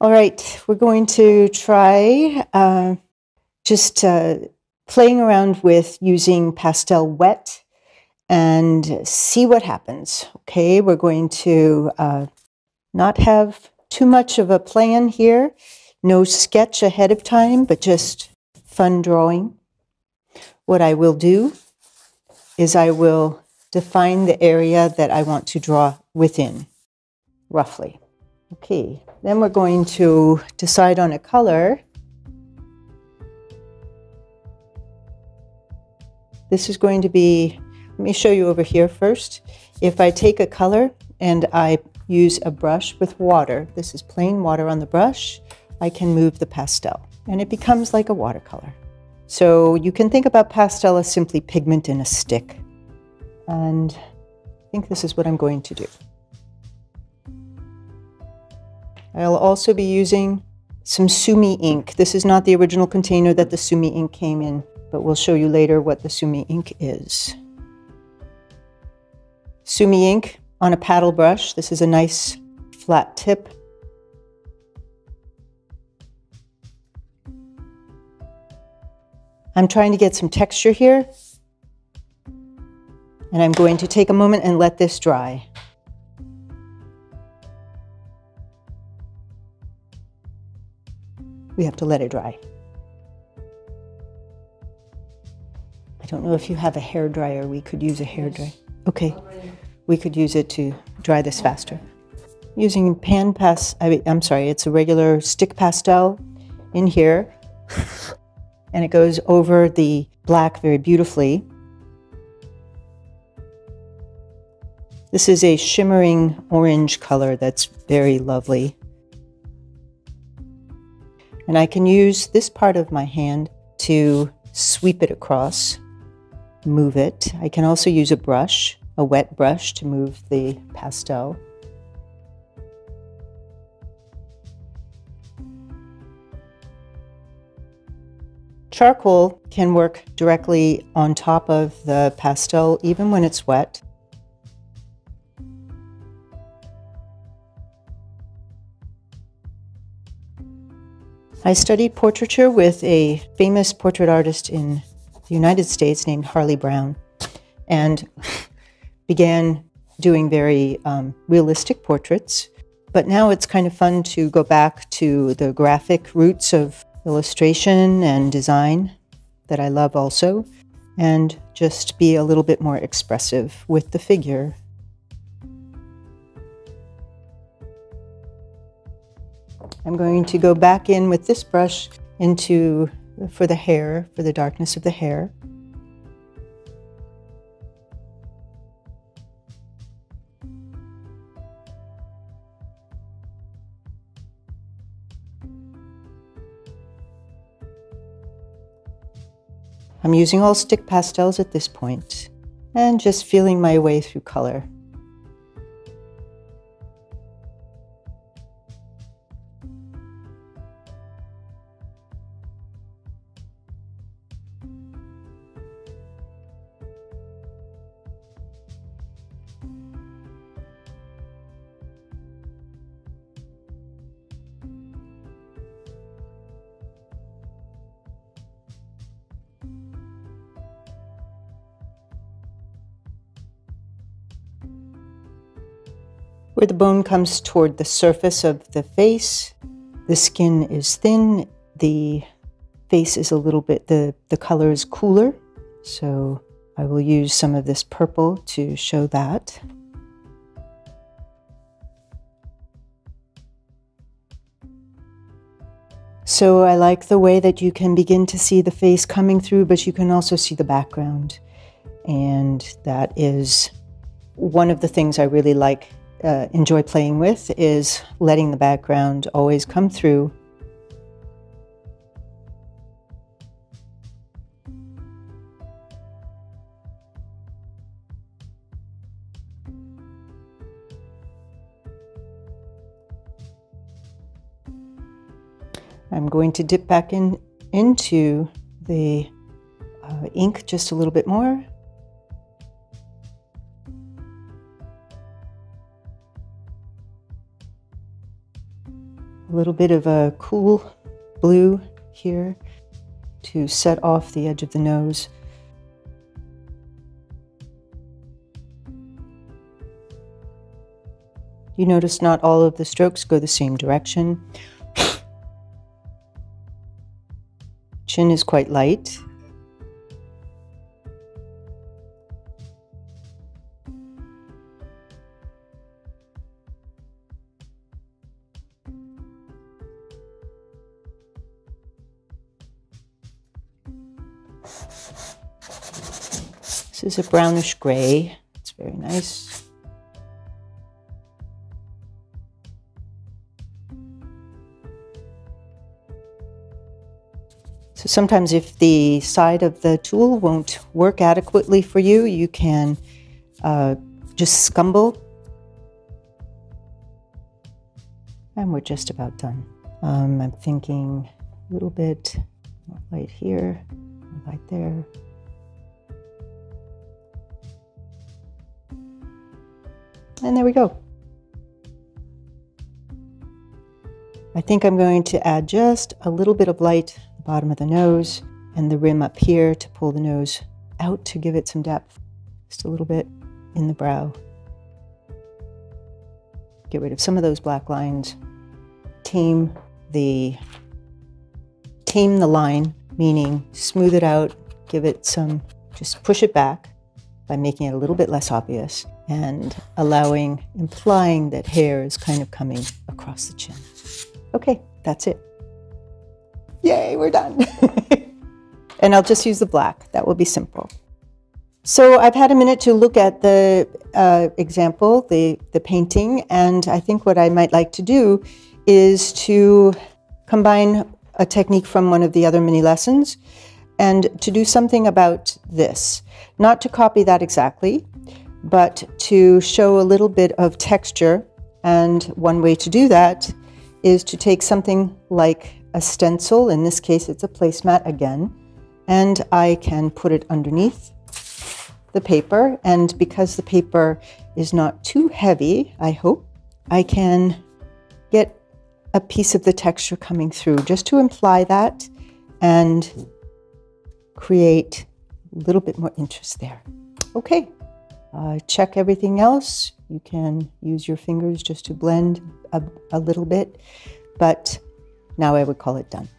All right, we're going to try just playing around with using pastel wet and see what happens. Okay, we're going to not have too much of a plan here. No sketch ahead of time, but just fun drawing. What I will do is I will define the area that I want to draw within, roughly. Okay, then we're going to decide on a color. This is going to be, let me show you over here first. If I take a color and I use a brush with water, this is plain water on the brush, I can move the pastel and it becomes like a watercolor. So you can think about pastel as simply pigment in a stick. And I think this is what I'm going to do. I'll also be using some sumi ink. This is not the original container that the sumi ink came in, but we'll show you later what the sumi ink is. Sumi ink on a paddle brush. This is a nice flat tip. I'm trying to get some texture here, and I'm going to take a moment and let this dry. We have to let it dry. I don't know if you have a hair dryer. We could use a hair dryer. Okay, we could use it to dry this faster. Using I'm sorry, it's a regular stick pastel in here, and it goes over the black very beautifully. This is a shimmering orange color that's very lovely. And I can use this part of my hand to sweep it across, move it. I can also use a brush, a wet brush, to move the pastel. Charcoal can work directly on top of the pastel, even when it's wet. I studied portraiture with a famous portrait artist in the United States named Harley Brown, and began doing very realistic portraits. But now it's kind of fun to go back to the graphic roots of illustration and design that I love also, and just be a little bit more expressive with the figure. I'm going to go back in with this brush for the hair, for the darkness of the hair. I'm using all stick pastels at this point, and just feeling my way through color. Where the bone comes toward the surface of the face, the skin is thin, the face is a little bit, the color is cooler, so I will use some of this purple to show that. So I like the way that you can begin to see the face coming through, but you can also see the background. And that is one of the things I really enjoy playing with, is letting the background always come through. I'm going to dip back into the ink just a little bit more. A little bit of a cool blue here to set off the edge of the nose. You notice not all of the strokes go the same direction. Chin is quite light. This is a brownish gray. It's very nice. So sometimes if the side of the tool won't work adequately for you, you can just scumble. And we're just about done. I'm thinking a little bit more light here, more light there. And there we go. I think I'm going to add just a little bit of light at the bottom of the nose and the rim up here to pull the nose out to give it some depth. Just a little bit in the brow. Get rid of some of those black lines. Tame the line, meaning smooth it out, give it some, just push it back by making it a little bit less obvious and implying that hair is kind of coming across the chin. Okay, that's it. Yay, we're done. And I'll just use the black. That will be simple. So I've had a minute to look at the example, the painting, and I think what I might like to do is to combine a technique from one of the other mini lessons and to do something about this. Not to copy that exactly, but to show a little bit of texture. And one way to do that is to take something like a stencil, in this case it's a placemat again, and I can put it underneath the paper, and because the paper is not too heavy, I hope, I can get a piece of the texture coming through just to imply that and create a little bit more interest there. Okay, check everything else. You can use your fingers just to blend a little bit, but now I would call it done.